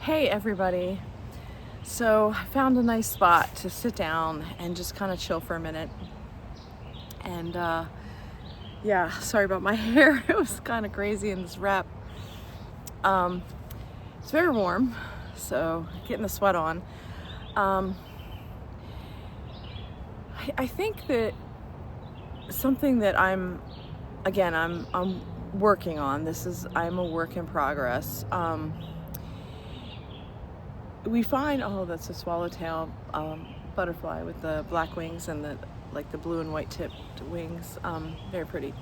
Hey everybody. So I found a nice spot to sit down and just kind of chill for a minute. And yeah, sorry about my hair. It was kind of crazy in this wrap. It's very warm, so getting the sweat on. I think that something that I'm working on. I'm a work in progress. We find, oh, that's a swallowtail butterfly with the black wings and the blue and white tipped wings. Very pretty.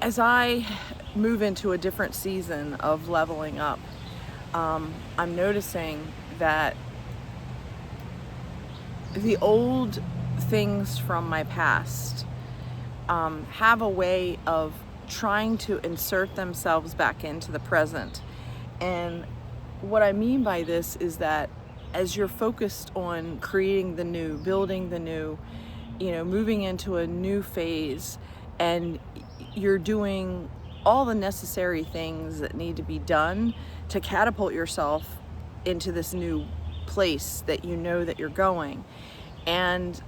As I move into a different season of leveling up, I'm noticing that the old things from my past have a way of trying to insert themselves back into the present. And what I mean by this is that as you're focused on creating the new, building the new, moving into a new phase, and you're doing all the necessary things that need to be done to catapult yourself into this new place that you know that you're going. And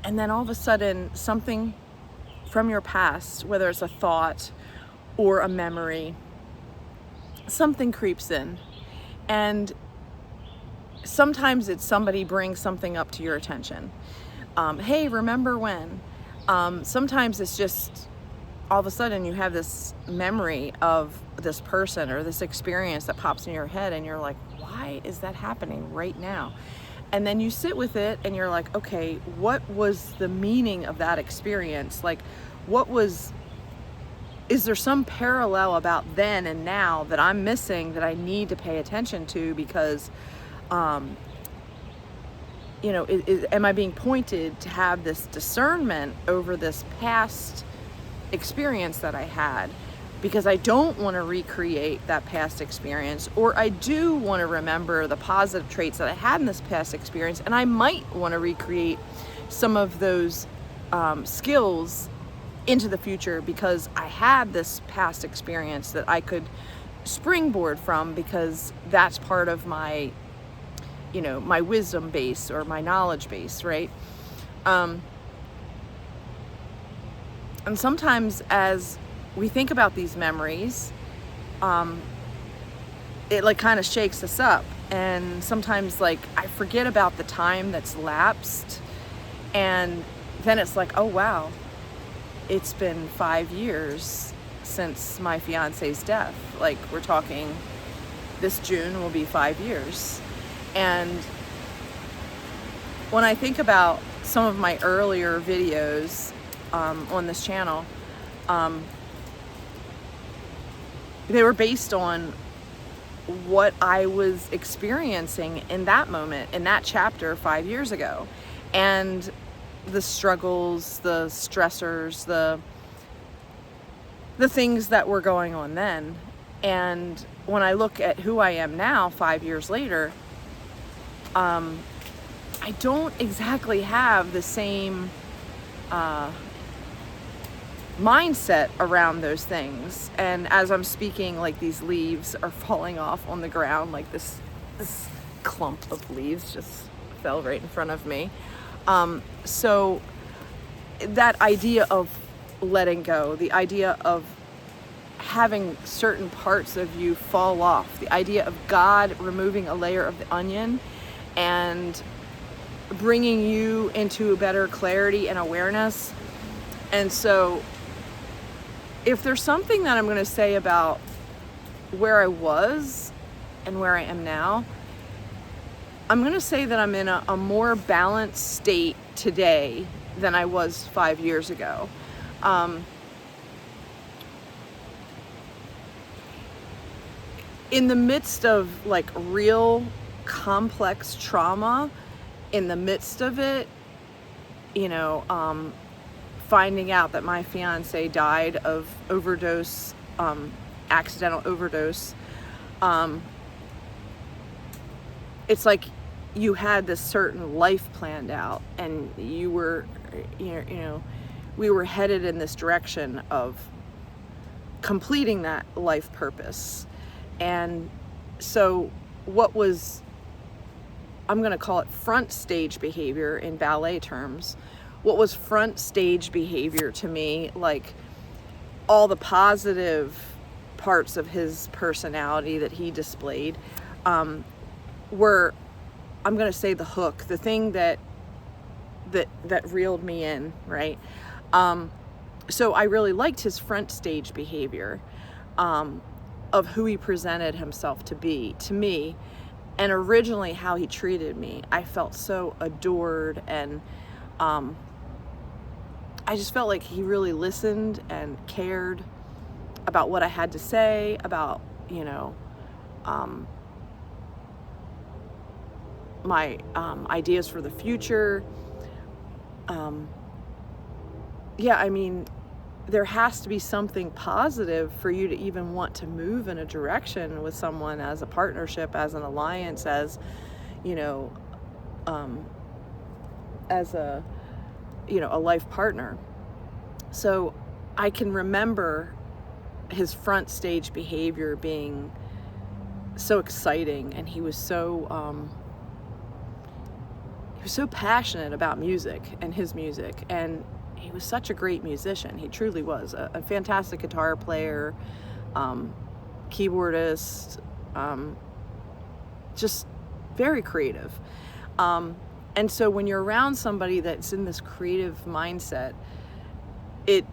then all of a sudden something from your past, whether it's a thought or a memory, something creeps in. And sometimes it's somebody brings something up to your attention. Hey, remember when? Sometimes it's just all of a sudden you have this memory of this person or this experience that pops in your head, and you're like, why is that happening right now? And then you sit with it and you're like, okay, what was the meaning of that experience? Like, is there some parallel about then and now that I'm missing that I need to pay attention to? Because, am I being pointed to have this discernment over this past experience that I had? Because I don't want to recreate that past experience, or I do want to remember the positive traits that I had in this past experience, and I might want to recreate some of those skills into the future because I had this past experience that I could springboard from, because that's part of my, my wisdom base or my knowledge base, right? And sometimes as we think about these memories, it kind of shakes us up. And sometimes I forget about the time that's lapsed. And then it's like, oh wow, it's been 5 years since my fiance's death. We're talking, this June will be 5 years. And when I think about some of my earlier videos on this channel, they were based on what I was experiencing in that moment, in that chapter 5 years ago. And the struggles, the stressors, the things that were going on then. And when I look at who I am now, 5 years later, I don't exactly have the same mindset around those things. And as I'm speaking, these leaves are falling off on the ground, this clump of leaves just fell right in front of me. So that idea of letting go, the idea of having certain parts of you fall off, the idea of God removing a layer of the onion and bringing you into a better clarity and awareness. And so if there's something that I'm going to say about where I was and where I am now, I'm going to say that I'm in a more balanced state today than I was 5 years ago. In the midst of real complex trauma, in the midst of it, finding out that my fiance died of overdose, accidental overdose, it's like you had this certain life planned out, and you were, we were headed in this direction of completing that life purpose. And so what was, I'm going to call it front stage behavior in ballet terms, what was front stage behavior to me, like all the positive parts of his personality that he displayed, were, I'm going to say, the hook, the thing that reeled me in, right? So I really liked his front stage behavior, of who he presented himself to be to me, and originally how he treated me. I felt so adored, and I just felt like he really listened and cared about what I had to say, about, you know, my ideas for the future. Yeah, I mean, there has to be something positive for you to even want to move in a direction with someone, as a partnership, as an alliance, as, you know, as a, you know, a life partner. So I can remember his front stage behavior being so exciting, and he was so passionate about music and his music, and he was such a great musician. He truly was a fantastic guitar player, keyboardist, just very creative. And so when you're around somebody that's in this creative mindset, it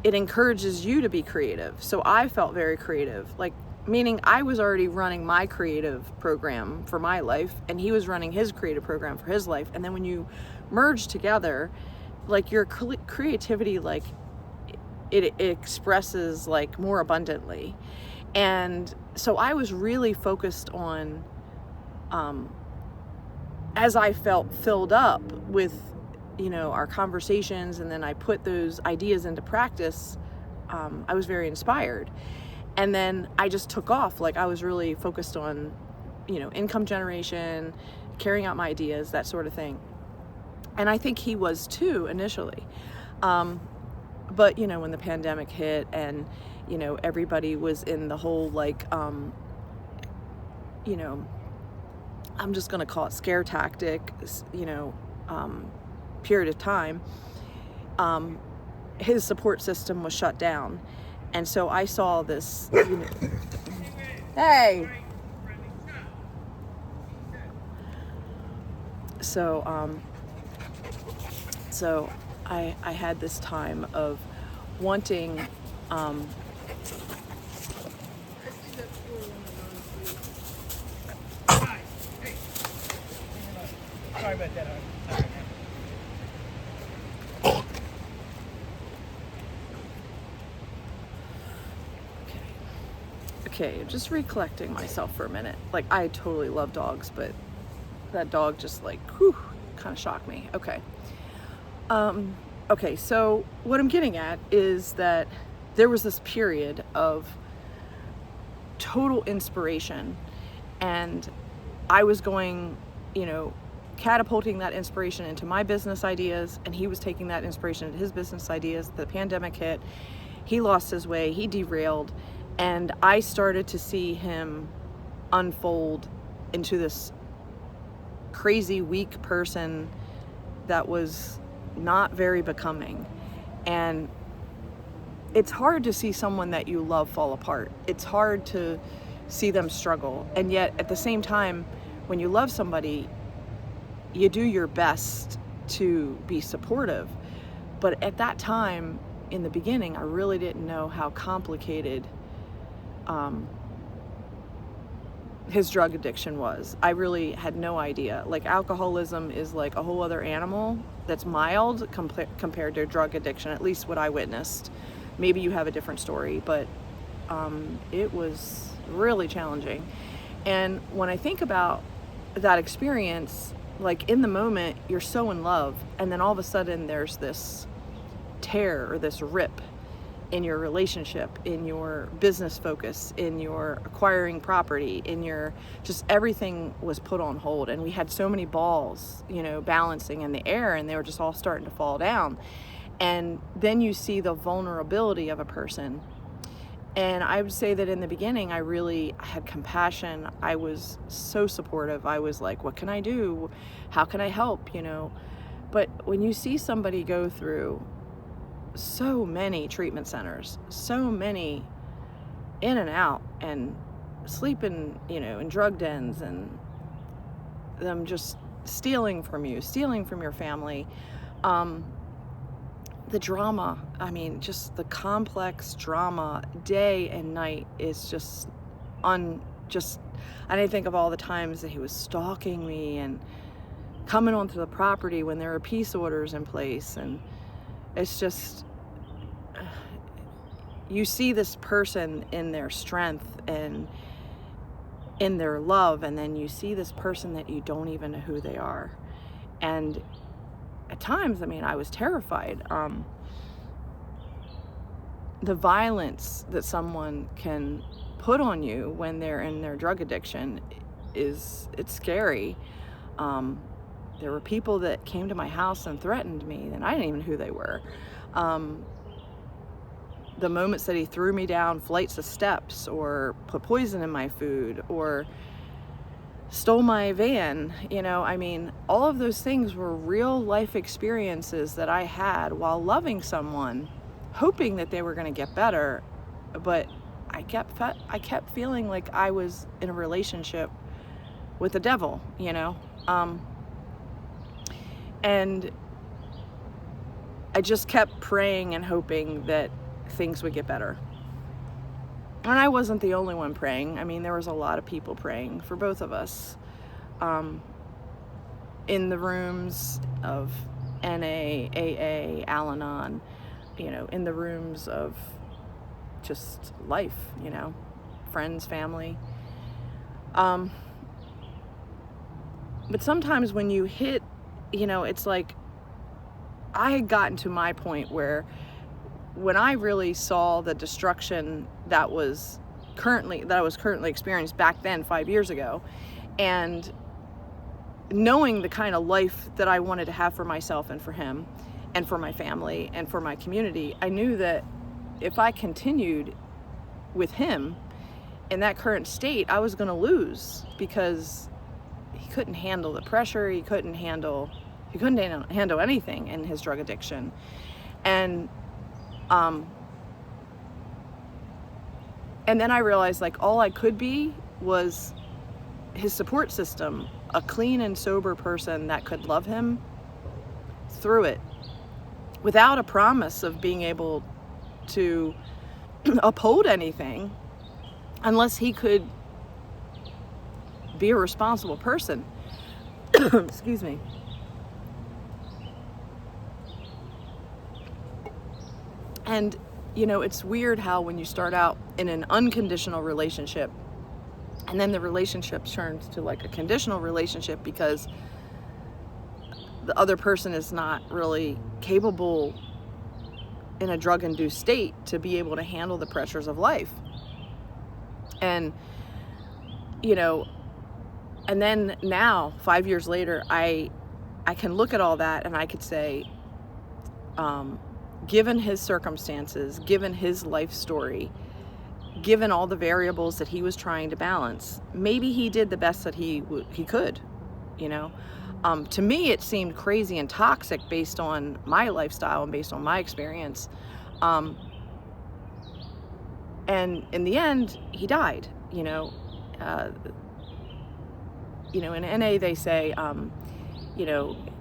encourages you to be creative. So I felt very creative, like, meaning I was already running my creative program for my life, and he was running his creative program for his life. And then when you merge together, like, your creativity, like, it expresses, like, more abundantly. And so I was really focused on, as I felt filled up with, you know, our conversations, and then I put those ideas into practice, I was very inspired. And then I just took off. Like, I was really focused on, you know, income generation, carrying out my ideas, that sort of thing. And I think he was too, initially. But, you know, when the pandemic hit, and, you know, everybody was in the whole, like, you know, I'm just going to call it scare tactic, you know, period of time, his support system was shut down. And so I saw this, you know, hey! So I had this time of wanting, Sorry about that. Okay, just recollecting myself for a minute. Like, I totally love dogs, but that dog just, like, whew, kind of shocked me. Okay. Okay, so what I'm getting at is that there was this period of total inspiration, and I was going, you know, catapulting that inspiration into my business ideas, and he was taking that inspiration into his business ideas. The pandemic hit, he lost his way, he derailed, and I started to see him unfold into this crazy, weak person that was not very becoming. And it's hard to see someone that you love fall apart. It's hard to see them struggle. And yet, at the same time, when you love somebody, you do your best to be supportive. But at that time, in the beginning, I really didn't know how complicated his drug addiction was. I really had no idea. Like, alcoholism is like a whole other animal that's mild compared to drug addiction, at least what I witnessed. Maybe you have a different story, but it was really challenging. And when I think about that experience, like, in the moment, you're so in love, and then all of a sudden there's this tear or this rip in your relationship, in your business focus, in your acquiring property, in your, just everything was put on hold. And we had so many balls, you know, balancing in the air, and they were just all starting to fall down. And then you see the vulnerability of a person, And I would say that in the beginning, I had compassion. I was so supportive. I was like, what can I do? How can I help? But when you see somebody go through so many treatment centers, so many in and out, and sleeping, in drug dens, and them just stealing from you, stealing from your family, the drama, just the complex drama day and night is just I didn't think of all the times that he was stalking me and coming onto the property when there are peace orders in place. And it's just, you see this person in their strength and in their love, and then you see this person that you don't even know who they are. And at times, I was terrified. The violence that someone can put on you when they're in their drug addiction it's scary. There were people that came to my house and threatened me, and I didn't even know who they were. The moments that he threw me down flights of steps, or put poison in my food, or stole my van, all of those things were real life experiences that I had while loving someone, hoping that they were going to get better. But I kept feeling like I was in a relationship with the devil, and I just kept praying and hoping that things would get better. And I wasn't the only one praying. There was a lot of people praying for both of us, in the rooms of NA, AA, Al-Anon, in the rooms of just life, friends, family. But sometimes when you hit, it's like I had gotten to my point where when I really saw the destruction that I was currently experiencing back then, 5 years ago, and knowing the kind of life that I wanted to have for myself and for him and for my family and for my community, I knew that if I continued with him in that current state, I was going to lose, because he couldn't handle the pressure. He couldn't handle anything in his drug addiction. And then I realized, like, all I could be was his support system, a clean and sober person that could love him through it, without a promise of being able to uphold anything, unless he could be a responsible person. Excuse me. And it's weird how when you start out in an unconditional relationship, and then the relationship turns to like a conditional relationship because the other person is not really capable in a drug-induced state to be able to handle the pressures of life. And, and then now, 5 years later, I can look at all that and I could say, given his circumstances, given his life story, given all the variables that he was trying to balance, maybe he did the best that he could, To me, it seemed crazy and toxic based on my lifestyle and based on my experience. And in the end, he died, in NA, they say,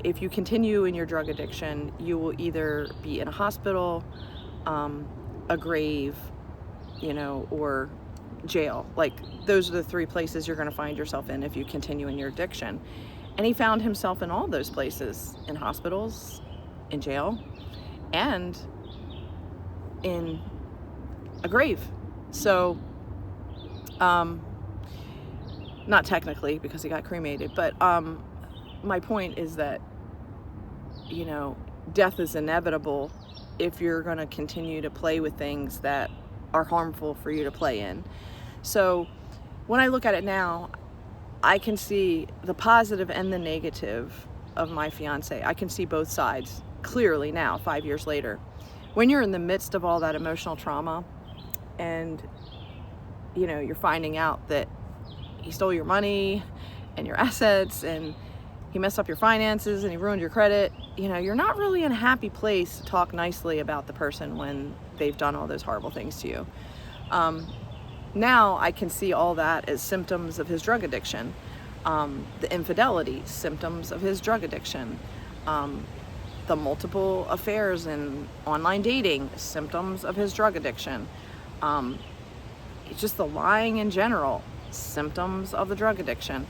if you continue in your drug addiction, you will either be in a hospital, a grave, or jail. Like, those are the three places you're going to find yourself in if you continue in your addiction. And he found himself in all those places, in hospitals, in jail, and in a grave. So, not technically, because he got cremated, but my point is that, death is inevitable if you're going to continue to play with things that are harmful for you to play in. So when I look at it now, I can see the positive and the negative of my fiance. I can see both sides clearly now, 5 years later. When you're in the midst of all that emotional trauma, and you're finding out that he stole your money and your assets, and he messed up your finances, and he ruined your credit, you're not really in a happy place to talk nicely about the person when they've done all those horrible things to you. Now I can see all that as symptoms of his drug addiction. The infidelity, symptoms of his drug addiction. The multiple affairs and online dating, symptoms of his drug addiction. It's just the lying in general, symptoms of the drug addiction.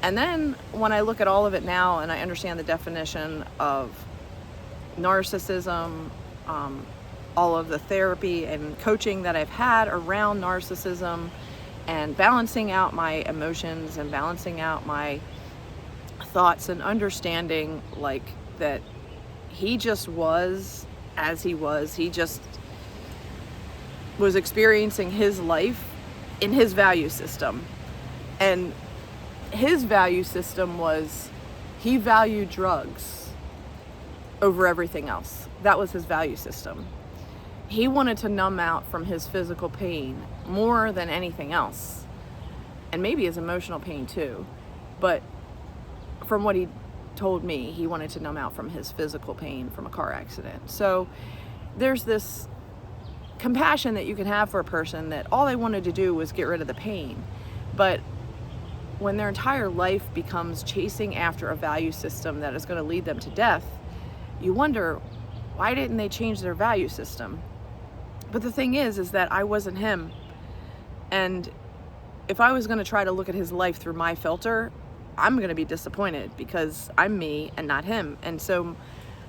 And then when I look at all of it now and I understand the definition of narcissism, all of the therapy and coaching that I've had around narcissism, and balancing out my emotions and balancing out my thoughts, and understanding like that he just was as he was. He just was experiencing his life in his value system. And his value system was, he valued drugs over everything else. That was his value system. He wanted to numb out from his physical pain more than anything else, and maybe his emotional pain too. But from what he told me, he wanted to numb out from his physical pain from a car accident. So there's this compassion that you can have for a person that all they wanted to do was get rid of the pain. But when their entire life becomes chasing after a value system that is going to lead them to death, you wonder, why didn't they change their value system? But the thing is that I wasn't him. And if I was going to try to look at his life through my filter, I'm going to be disappointed, because I'm me and not him. And so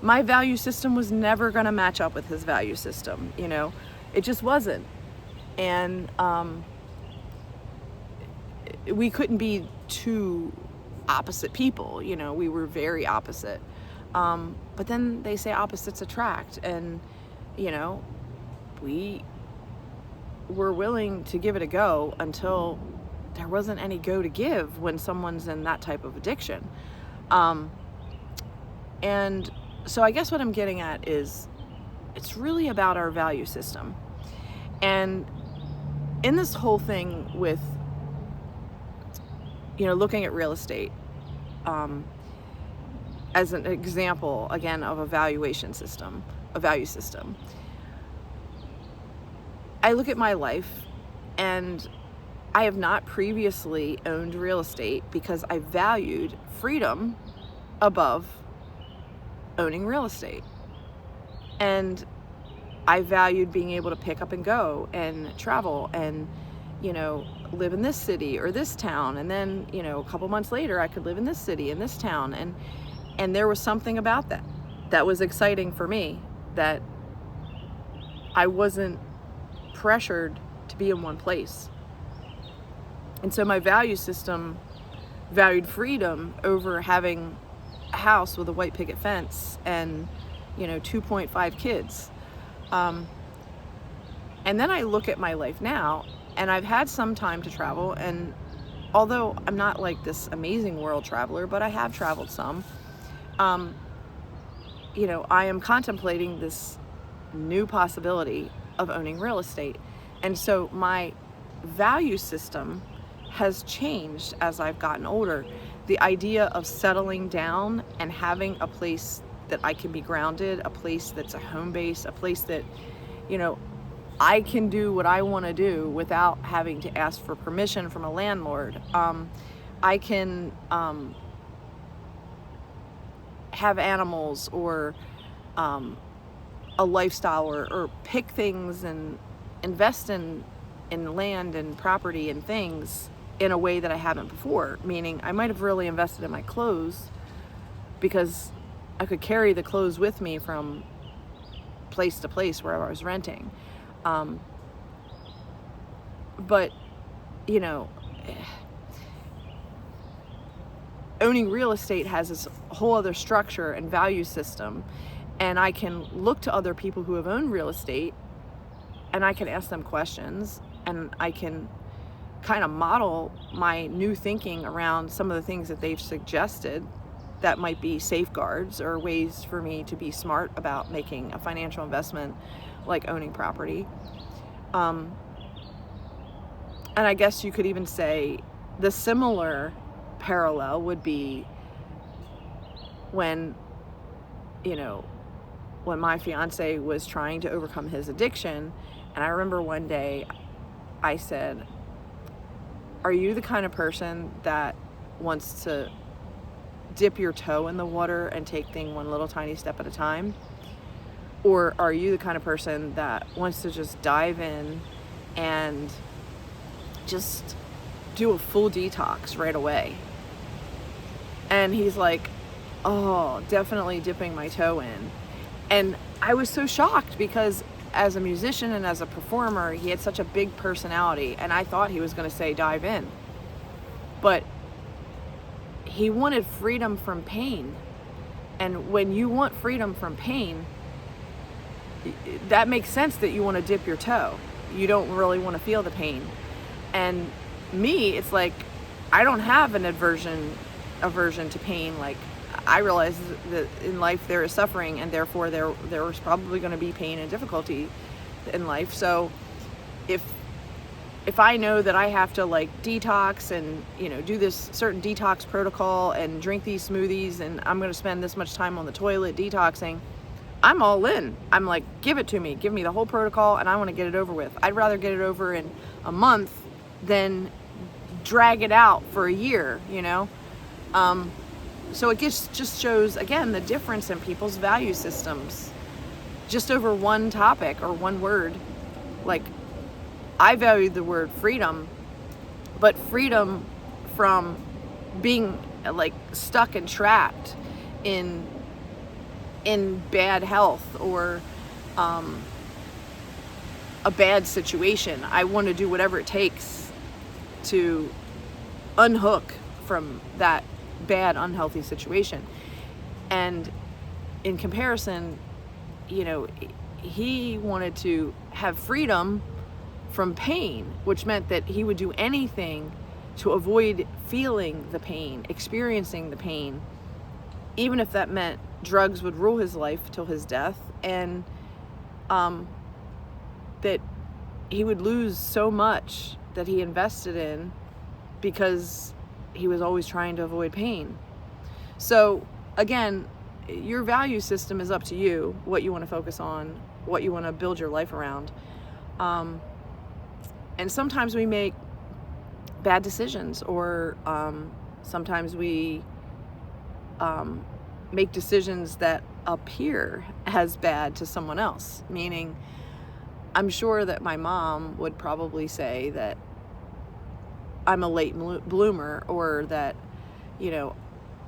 my value system was never going to match up with his value system. It just wasn't. And we couldn't be two opposite people. We were very opposite. But then they say opposites attract, and we were willing to give it a go until there wasn't any go to give when someone's in that type of addiction. And so I guess what I'm getting at is, it's really about our value system. And in this whole thing with looking at real estate as an example, again, of a value system, I look at my life, and I have not previously owned real estate because I valued freedom above owning real estate. And I valued being able to pick up and go and travel and, live in this city or this town. And then, a couple months later, I could live in this city, in this town. And there was something about that was exciting for me, that I wasn't pressured to be in one place. And so my value system valued freedom over having a house with a white picket fence and 2.5 kids. And then I look at my life now, and I've had some time to travel, and although I'm not like this amazing world traveler, but I have traveled some, I am contemplating this new possibility of owning real estate. And so my value system has changed as I've gotten older. The idea of settling down and having a place that I can be grounded, a place that's a home base, a place that, I can do what I want to do without having to ask for permission from a landlord. I can have animals, or a lifestyle, or pick things and invest in land and property and things in a way that I haven't before. Meaning I might have really invested in my clothes because I could carry the clothes with me from place to place wherever I was renting. But owning real estate has this whole other structure and value system. And I can look to other people who have owned real estate, and I can ask them questions, and I can kind of model my new thinking around some of the things that they've suggested that might be safeguards or ways for me to be smart about making a financial investment like owning property. And I guess you could even say the similar parallel would be when, when my fiance was trying to overcome his addiction. And I remember one day I said, are you the kind of person that wants to dip your toe in the water and take things one little tiny step at a time? Or are you the kind of person that wants to just dive in and just do a full detox right away? And he's like, oh, definitely dipping my toe in. And I was so shocked because as a musician and as a performer, he had such a big personality, and I thought he was going to say dive in. But he wanted freedom from pain. And when you want freedom from pain, that makes sense that you want to dip your toe. You don't really want to feel the pain. And me, it's like, I don't have an aversion to pain. Like, I realize that in life there is suffering, and therefore there is probably going to be pain and difficulty in life. So if I know that I have to like detox and do this certain detox protocol and drink these smoothies, and I'm going to spend this much time on the toilet detoxing, I'm all in. I'm like, give it to me. Give me the whole protocol, and I want to get it over with. I'd rather get it over in a month than drag it out for a year, So it just shows, again, the difference in people's value systems. Just over one topic or one word. Like, I value the word freedom, but freedom from being like stuck and trapped in bad health or a bad situation. I want to do whatever it takes to unhook from that bad, unhealthy situation. And in comparison, he wanted to have freedom from pain, which meant that he would do anything to avoid feeling the pain, experiencing the pain, even if that meant drugs would rule his life till his death, and that he would lose so much that he invested in because he was always trying to avoid pain. So again, your value system is up to you, what you want to focus on, what you want to build your life around. And sometimes we make bad decisions, or sometimes we make decisions that appear as bad to someone else. Meaning, I'm sure that my mom would probably say that I'm a late bloomer, or that,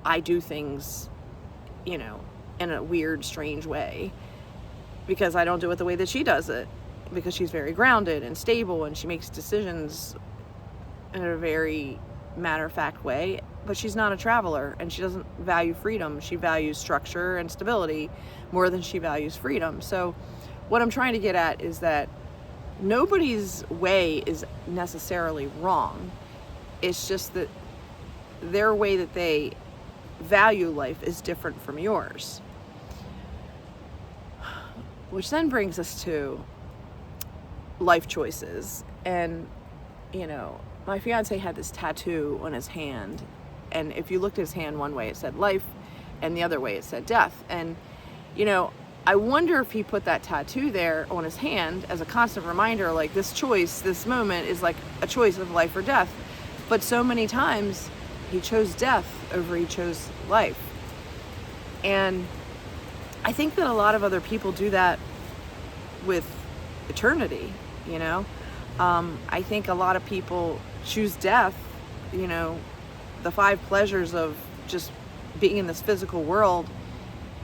I do things, in a weird, strange way because I don't do it the way that she does it, because she's very grounded and stable and she makes decisions in a very matter-of-fact way. But she's not a traveler, and she doesn't value freedom. She values structure and stability more than she values freedom. So what I'm trying to get at is that nobody's way is necessarily wrong. It's just that their way that they value life is different from yours. Which then brings us to life choices. And, my fiance had this tattoo on his hand. And if you looked at his hand, one way it said life, and the other way it said death. And, I wonder if he put that tattoo there on his hand as a constant reminder, like, this choice, this moment is like a choice of life or death. But so many times he chose death over he chose life. And I think that a lot of other people do that with eternity, I think a lot of people choose death, the 5 pleasures of just being in this physical world,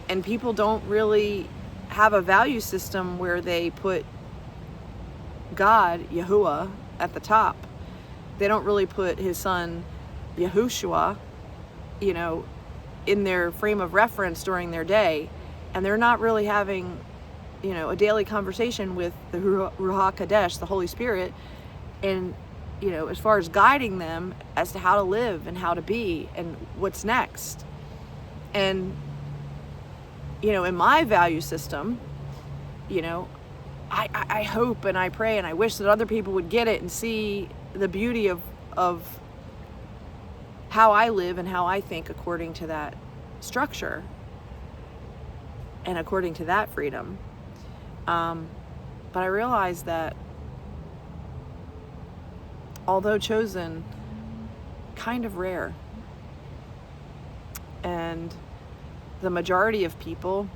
and people don't really have a value system where they put God, Yahuwah, at the top. They don't really put his son, Yahushua, in their frame of reference during their day, and they're not really having, a daily conversation with the Ruach Kadesh, the Holy Spirit, and, as far as guiding them as to how to live and how to be and what's next. And, in my value system, I hope and I pray and I wish that other people would get it and see the beauty of how I live and how I think according to that structure and according to that freedom. But I realize that although chosen, kind of rare. And the majority of people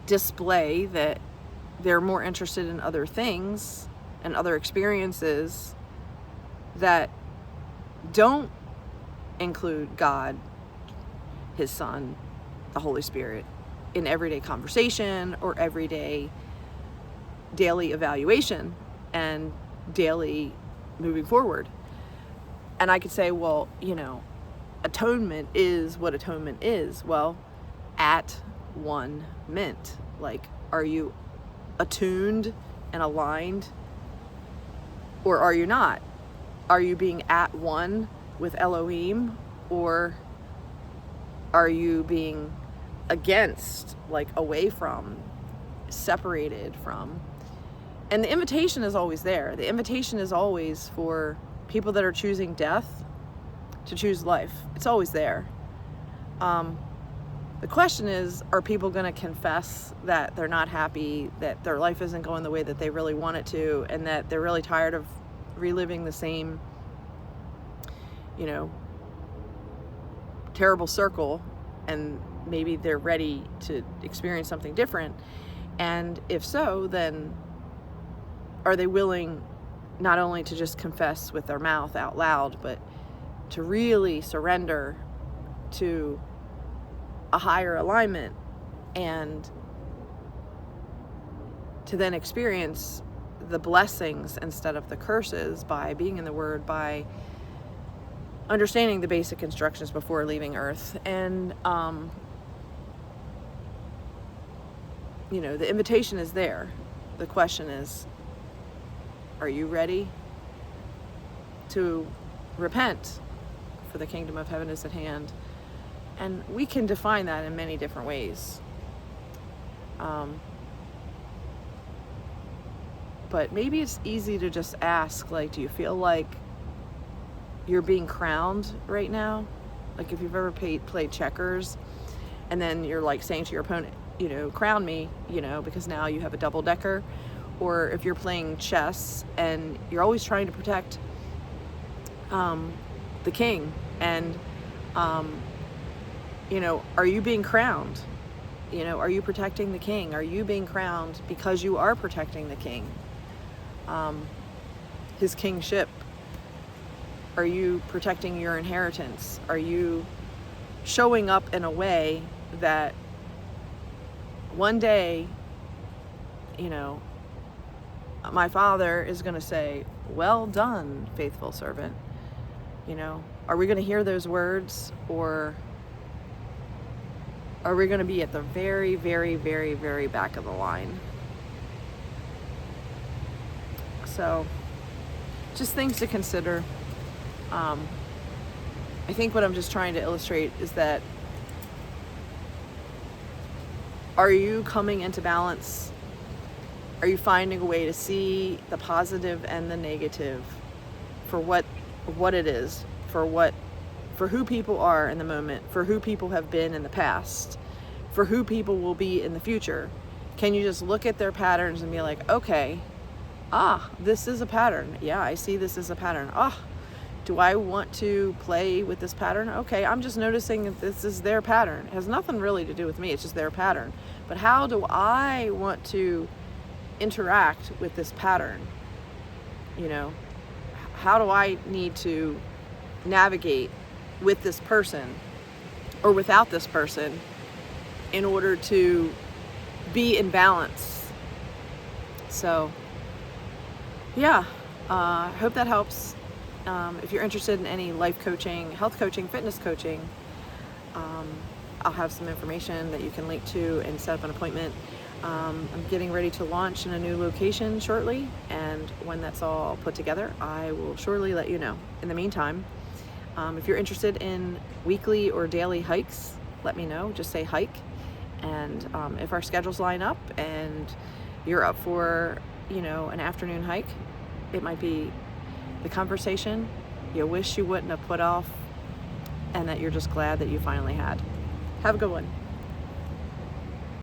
display that they're more interested in other things and other experiences that don't include God, His Son, the Holy Spirit in everyday conversation or everyday daily evaluation and daily moving forward. And I could say, well, atonement is what atonement is. Well, at one mint. Like, are you attuned and aligned, or are you not? Are you being at one with Elohim, or are you being against, like away from, separated from? And the invitation is always there. The invitation is always for people that are choosing death to choose life. It's always there. The question is, are people going to confess that they're not happy, that their life isn't going the way that they really want it to, and that they're really tired of reliving the same, terrible circle, and maybe they're ready to experience something different? And if so, then are they willing not only to just confess with their mouth out loud, but to really surrender to a higher alignment and to then experience the blessings instead of the curses by being in the Word, by understanding the basic instructions before leaving Earth. And the invitation is there. The question is, are you ready to repent? For the kingdom of heaven is at hand. And we can define that in many different ways. But maybe it's easy to just ask, like, do you feel like you're being crowned right now? Like, if you've ever played checkers, and then you're like saying to your opponent, crown me, because now you have a double decker. Or if you're playing chess and you're always trying to protect the king, and are you being crowned? Are you protecting the king? Are you being crowned because you are protecting the king, his kingship? Are you protecting your inheritance? Are you showing up in a way that one day, my Father is going to say, well done, faithful servant? Are we going to hear those words, or are we going to be at the very, very, very, very back of the line? So, just things to consider. I think what I'm just trying to illustrate is that, are you coming into balance? Are you finding a way to see the positive and the negative for what it is, for who people are in the moment, for who people have been in the past, for who people will be in the future? Can you just look at their patterns and be like, okay, this is a pattern. Yeah, I see this as a pattern. Do I want to play with this pattern? Okay, I'm just noticing that this is their pattern. It has nothing really to do with me. It's just their pattern. But how do I want to interact with this pattern? How do I need to navigate with this person or without this person in order to be in balance? So, yeah, I hope that helps. If you're interested in any life coaching, health coaching, fitness coaching, I'll have some information that you can link to and set up an appointment. I'm getting ready to launch in a new location shortly, and when that's all put together, I will surely let you know. In the meantime, if you're interested in weekly or daily hikes, let me know. Just say hike, and if our schedules line up and you're up for, an afternoon hike. It might be the conversation you wish you wouldn't have put off and that you're just glad that you finally had. Have a good one.